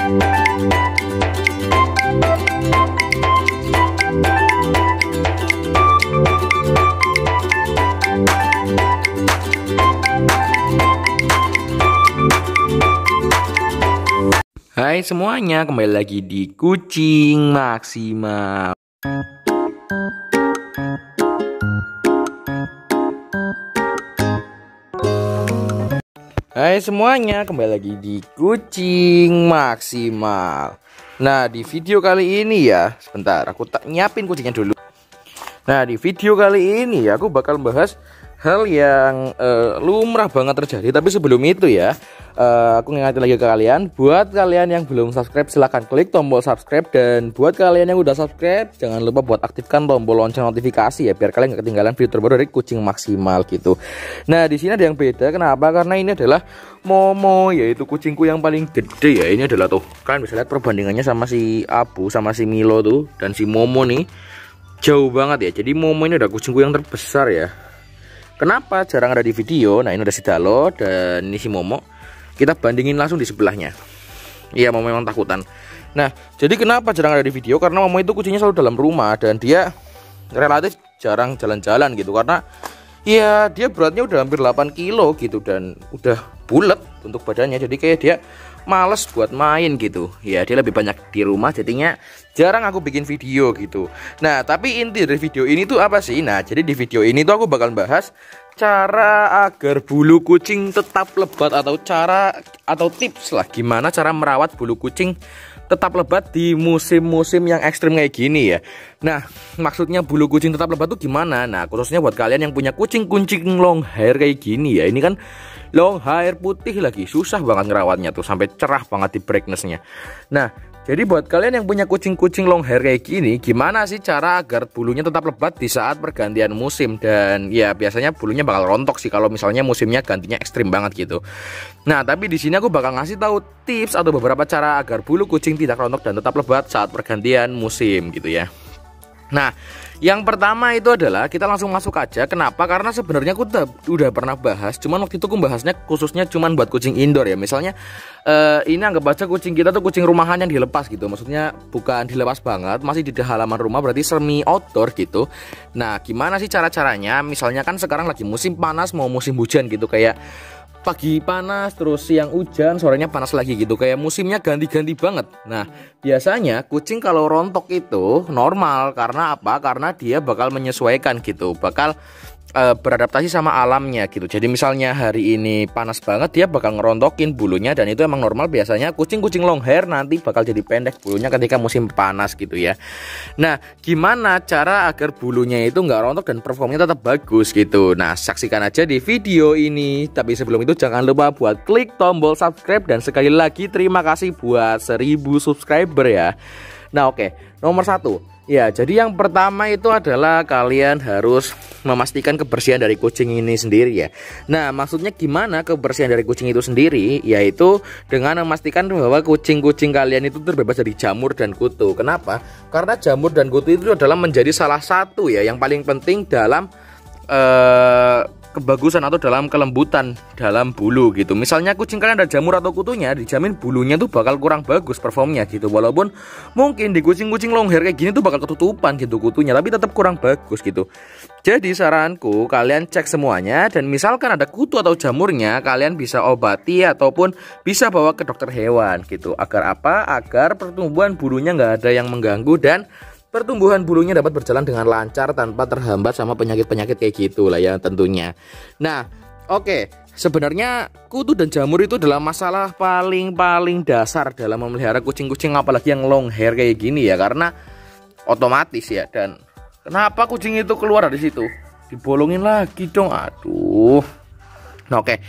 Hai semuanya, kembali lagi di Kucing Maksimal. Hai semuanya, kembali lagi di Kucing Maksimal. Nah, di video kali ini ya, sebentar aku tak nyiapin kucingnya dulu. Nah, di video kali ini aku bakal bahas hal yang lumrah banget terjadi. Tapi sebelum itu ya, aku ngingetin lagi ke kalian, buat kalian yang belum subscribe silahkan klik tombol subscribe, dan buat kalian yang udah subscribe jangan lupa buat aktifkan tombol lonceng notifikasi ya, biar kalian gak ketinggalan video terbaru dari Kucing Maksimal gitu. Nah, di sini ada yang beda. Kenapa? Karena ini adalah Momo, yaitu kucingku yang paling gede ya. Ini adalah tuh, kalian bisa lihat perbandingannya sama si Abu, sama si Milo tuh, dan si Momo nih jauh banget ya. Jadi Momo ini udah kucingku yang terbesar ya. Kenapa jarang ada di video? Nah, ini udah si Dalo dan ini si Momo. Kita bandingin langsung di sebelahnya. Iya, Momo memang takutan. Nah, jadi kenapa jarang ada di video? Karena Momo itu kucingnya selalu dalam rumah dan dia relatif jarang jalan-jalan gitu. Karena ya dia beratnya udah hampir 8 kilo gitu dan udah bulat untuk badannya. Jadi kayak dia males buat main gitu. Ya, dia lebih banyak di rumah, jadinya jarang aku bikin video gitu. Nah, tapi inti dari video ini tuh apa sih? Nah, jadi di video ini tuh aku bakal bahas cara agar bulu kucing tetap lebat, atau tips lah gimana cara merawat bulu kucing tetap lebat di musim-musim yang ekstrim kayak gini ya. Nah, maksudnya bulu kucing tetap lebat tuh gimana? Nah, khususnya buat kalian yang punya kucing-kucing long hair kayak gini ya. Ini kan long hair putih lagi, susah banget ngerawatnya tuh, sampai cerah banget di brightness-nya. Nah, jadi buat kalian yang punya kucing-kucing long hair kayak gini, gimana sih cara agar bulunya tetap lebat di saat pergantian musim? Dan ya biasanya bulunya bakal rontok sih kalau misalnya musimnya gantinya ekstrim banget gitu. Nah, tapi di sini aku bakal ngasih tahu tips atau beberapa cara agar bulu kucing tidak rontok dan tetap lebat saat pergantian musim gitu ya. Nah, yang pertama itu adalah kita langsung masuk aja. Kenapa? Karena sebenarnya aku udah pernah bahas, cuman waktu itu aku bahasnya khususnya cuman buat kucing indoor ya. Misalnya ini anggap aja kucing kita tuh kucing rumahan yang dilepas gitu. Maksudnya bukan dilepas banget, masih di halaman rumah, berarti semi outdoor gitu. Nah, gimana sih cara-caranya? Misalnya kan sekarang lagi musim panas mau musim hujan gitu, kayak pagi panas, terus siang hujan, sorenya panas lagi gitu. Kayak musimnya ganti-ganti banget. Nah, biasanya kucing kalau rontok itu normal. Karena apa? Karena dia bakal menyesuaikan gitu. Bakal beradaptasi sama alamnya gitu. Jadi misalnya hari ini panas banget, dia bakal ngerontokin bulunya, dan itu emang normal. Biasanya kucing-kucing long hair nanti bakal jadi pendek bulunya ketika musim panas gitu ya. Nah, gimana cara agar bulunya itu nggak rontok dan performnya tetap bagus gitu? Nah, saksikan aja di video ini. Tapi sebelum itu jangan lupa buat klik tombol subscribe, dan sekali lagi terima kasih buat 1000 subscriber ya. Nah, oke, nomor 1 ya, jadi yang pertama itu adalah kalian harus memastikan kebersihan dari kucing ini sendiri ya. Nah, maksudnya gimana kebersihan dari kucing itu sendiri? Yaitu dengan memastikan bahwa kucing-kucing kalian itu terbebas dari jamur dan kutu. Kenapa? Karena jamur dan kutu itu adalah menjadi salah satu ya yang paling penting dalam kebagusan atau dalam kelembutan dalam bulu gitu. Misalnya kucing kalian ada jamur atau kutunya, dijamin bulunya tuh bakal kurang bagus performnya gitu. Walaupun mungkin di kucing-kucing long hair kayak gini tuh bakal ketutupan gitu kutunya, tapi tetap kurang bagus gitu. Jadi saranku kalian cek semuanya, dan misalkan ada kutu atau jamurnya, kalian bisa obati ataupun bisa bawa ke dokter hewan gitu. Agar apa? Agar pertumbuhan bulunya nggak ada yang mengganggu, dan pertumbuhan bulunya dapat berjalan dengan lancar tanpa terhambat sama penyakit-penyakit kayak gitu lah ya tentunya. Nah, oke, sebenarnya kutu dan jamur itu adalah masalah paling dasar dalam memelihara kucing-kucing, apalagi yang long hair kayak gini ya, karena otomatis ya. Dan kenapa kucing itu keluar dari situ? Dibolongin lagi dong, aduh. Nah, oke.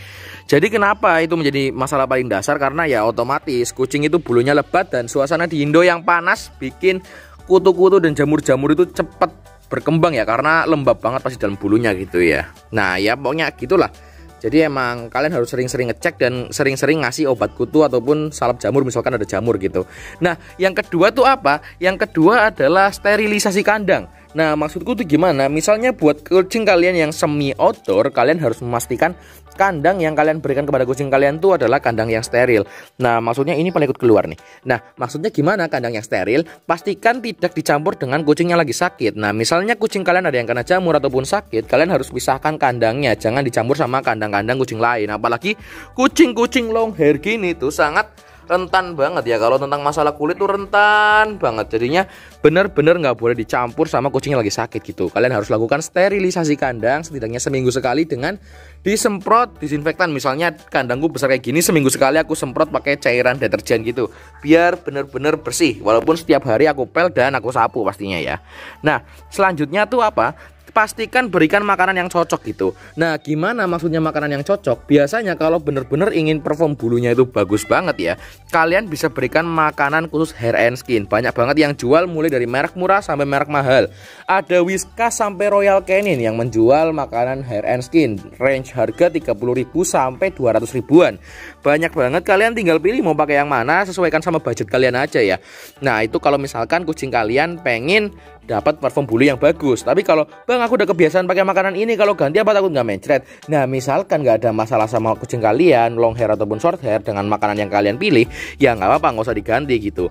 Jadi kenapa itu menjadi masalah paling dasar? Karena ya otomatis kucing itu bulunya lebat, dan suasana di Indo yang panas bikin kutu-kutu dan jamur-jamur itu cepat berkembang ya, karena lembab banget pasti dalam bulunya gitu ya. Nah, ya pokoknya gitulah. Jadi emang kalian harus sering-sering ngecek dan sering-sering ngasih obat kutu ataupun salep jamur misalkan ada jamur gitu. Nah, yang kedua tuh apa? Yang kedua adalah sterilisasi kandang. Nah, maksudku tuh gimana? Misalnya buat kucing kalian yang semi outdoor, kalian harus memastikan kandang yang kalian berikan kepada kucing kalian itu adalah kandang yang steril. Nah, maksudnya ini paling ikut keluar nih. Nah, maksudnya gimana kandang yang steril? Pastikan tidak dicampur dengan kucing yang lagi sakit. Nah, misalnya kucing kalian ada yang kena jamur ataupun sakit, kalian harus pisahkan kandangnya, jangan dicampur sama kandang-kandang kucing lain. Apalagi kucing-kucing long hair gini tuh sangat rentan banget ya. Kalau tentang masalah kulit tuh rentan banget. Jadinya bener-bener nggak boleh dicampur sama kucing yang lagi sakit gitu. Kalian harus lakukan sterilisasi kandang setidaknya seminggu sekali dengan disemprot disinfektan. Misalnya kandangku besar kayak gini, seminggu sekali aku semprot pakai cairan deterjen gitu, biar bener-bener bersih. Walaupun setiap hari aku pel dan aku sapu pastinya ya. Nah, selanjutnya tuh apa? Pastikan berikan makanan yang cocok gitu. Nah, gimana maksudnya makanan yang cocok? Biasanya kalau bener-bener ingin perform bulunya itu bagus banget ya, kalian bisa berikan makanan khusus hair and skin. Banyak banget yang jual mulai dari merek murah sampai merek mahal. Ada Whiskas sampai Royal Canin yang menjual makanan hair and skin. Range harga 30.000 sampai 200 ribuan. Banyak banget, kalian tinggal pilih mau pakai yang mana, sesuaikan sama budget kalian aja ya. Nah, itu kalau misalkan kucing kalian pengen dapat perform bulu yang bagus. Tapi kalau bang aku udah kebiasaan pakai makanan ini, kalau ganti apa takut nggak mencret. Nah, misalkan nggak ada masalah sama kucing kalian long hair ataupun short hair dengan makanan yang kalian pilih, ya nggak apa-apa, nggak usah diganti gitu.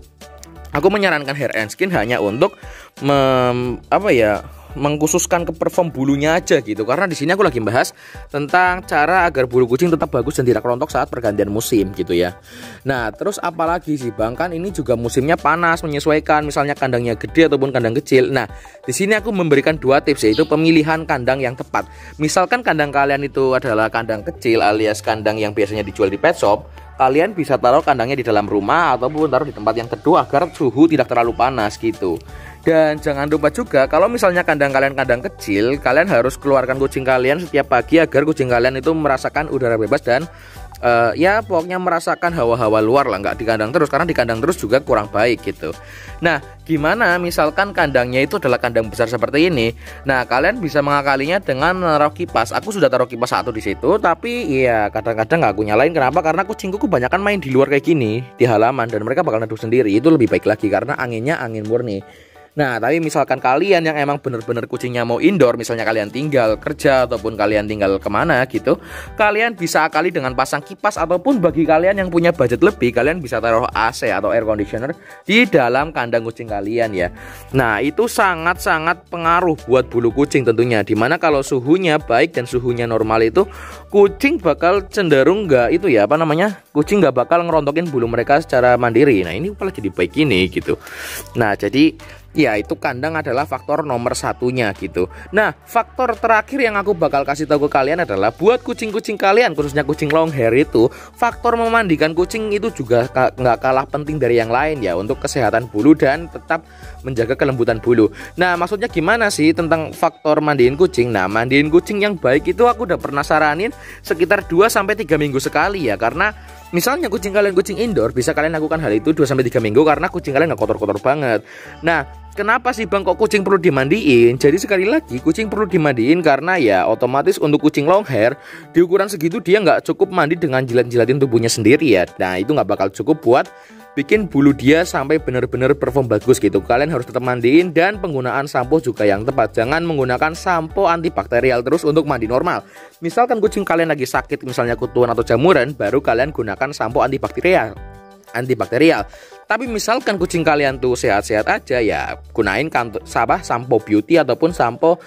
Aku menyarankan hair and skin hanya untuk mengkhususkan ke perform bulunya aja gitu. Karena di sini aku lagi bahas tentang cara agar bulu kucing tetap bagus dan tidak rontok saat pergantian musim gitu ya. Nah, terus apalagi sih bang, kan ini juga musimnya panas, menyesuaikan misalnya kandangnya gede ataupun kandang kecil. Nah, di sini aku memberikan 2 tips, yaitu pemilihan kandang yang tepat. Misalkan kandang kalian itu adalah kandang kecil alias kandang yang biasanya dijual di pet shop, kalian bisa taruh kandangnya di dalam rumah ataupun taruh di tempat yang teduh agar suhu tidak terlalu panas gitu. Dan jangan lupa juga kalau misalnya kandang kalian kandang kecil, kalian harus keluarkan kucing kalian setiap pagi agar kucing kalian itu merasakan udara bebas dan ya pokoknya merasakan hawa-hawa luar lah, nggak di kandang terus, karena di kandang terus juga kurang baik gitu. Nah, gimana misalkan kandangnya itu adalah kandang besar seperti ini? Nah, kalian bisa mengakalinya dengan menaruh kipas. Aku sudah taruh kipas 1 di situ, tapi ya kadang-kadang nggak aku nyalain. Kenapa? Karena kucingku kebanyakan main di luar kayak gini di halaman dan mereka bakal neduh sendiri. Itu lebih baik lagi karena anginnya angin murni. Nah, tapi misalkan kalian yang emang bener-bener kucingnya mau indoor, misalnya kalian tinggal kerja ataupun kalian tinggal kemana gitu, kalian bisa akali dengan pasang kipas, ataupun bagi kalian yang punya budget lebih, kalian bisa taruh AC atau air conditioner di dalam kandang kucing kalian ya. Nah, itu sangat-sangat pengaruh buat bulu kucing tentunya. Dimana kalau suhunya baik dan suhunya normal itu, kucing bakal cenderung kucing nggak bakal ngerontokin bulu mereka secara mandiri. Nah, ini malah jadi baik ini gitu. Nah, jadi ya itu kandang adalah faktor nomor satunya gitu. Nah, faktor terakhir yang aku bakal kasih tahu ke kalian adalah buat kucing-kucing kalian, khususnya kucing long hair itu, faktor memandikan kucing itu juga nggak kalah penting dari yang lain ya, untuk kesehatan bulu dan tetap menjaga kelembutan bulu. Nah, maksudnya gimana sih tentang faktor mandiin kucing? Nah, mandiin kucing yang baik itu aku udah pernah saranin sekitar 2-3 minggu sekali ya. Karena misalnya kucing kalian kucing indoor, bisa kalian lakukan hal itu 2-3 minggu karena kucing kalian nggak kotor-kotor banget. Nah, kenapa sih bang kok kucing perlu dimandiin? Jadi sekali lagi kucing perlu dimandiin karena ya otomatis untuk kucing long hair di ukuran segitu dia nggak cukup mandi dengan jilat-jilatin tubuhnya sendiri ya. Nah, itu nggak bakal cukup buat bikin bulu dia sampai benar-benar perform bagus gitu. Kalian harus tetap mandiin dan penggunaan sampo juga yang tepat. Jangan menggunakan sampo antibakterial terus untuk mandi normal. Misalkan kucing kalian lagi sakit, misalnya kutuan atau jamuran, baru kalian gunakan sampo antibakterial. Tapi misalkan kucing kalian tuh sehat-sehat aja, ya gunain sampo beauty ataupun sampo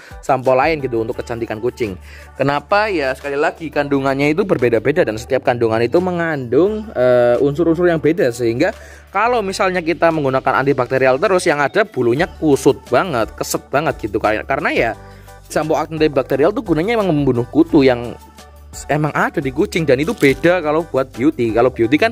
lain gitu untuk kecantikan kucing. Kenapa? Ya sekali lagi kandungannya itu berbeda-beda dan setiap kandungan itu mengandung unsur-unsur yang beda, sehingga kalau misalnya kita menggunakan antibakterial terus, yang ada bulunya kusut banget, keset banget gitu. Karena ya sampo antibakterial tuh gunanya emang membunuh kutu yang emang ada di kucing, dan itu beda kalau buat beauty. Kalau beauty kan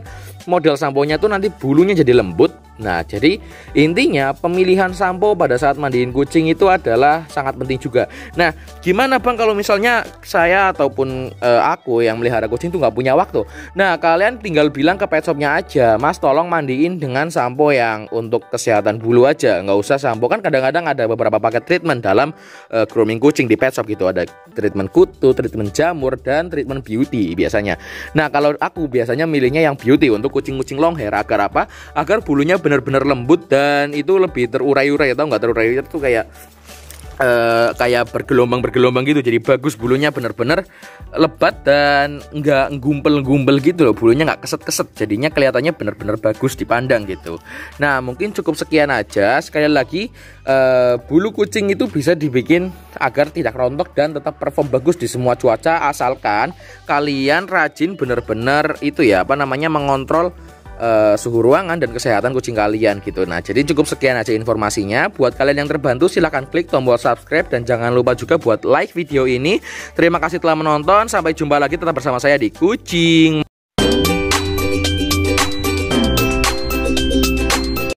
model samponya tuh nanti bulunya jadi lembut. Nah, jadi intinya pemilihan sampo pada saat mandiin kucing itu adalah sangat penting juga. Nah, gimana bang kalau misalnya saya ataupun aku yang melihara kucing tuh nggak punya waktu? Nah, kalian tinggal bilang ke pet shopnya aja, mas tolong mandiin dengan sampo yang untuk kesehatan bulu aja, nggak usah sampo. Kan kadang-kadang ada beberapa paket treatment dalam grooming kucing di pet shop gitu. Ada treatment kutu, treatment jamur, dan treatment beauty biasanya. Nah, kalau aku biasanya milihnya yang beauty untuk kucing-kucing long hair. Agar apa? Agar bulunya benar-benar lembut dan itu lebih terurai-urai. Tahu nggak terurai-urai itu kayak kayak bergelombang gitu, jadi bagus, bulunya bener-bener lebat dan nggak gumpel-gumpel gitu loh, bulunya nggak keset-keset, jadinya kelihatannya bener-bener bagus dipandang gitu. Nah mungkin cukup sekian aja. Sekali lagi, bulu kucing itu bisa dibikin agar tidak rontok dan tetap perform bagus di semua cuaca, asalkan kalian rajin bener-bener itu ya, apa namanya, mengontrol suhu ruangan dan kesehatan kucing kalian gitu. Nah jadi cukup sekian aja informasinya. Buat kalian yang terbantu silahkan klik tombol subscribe dan jangan lupa juga buat like video ini. Terima kasih telah menonton, sampai jumpa lagi, tetap bersama saya di Kucing.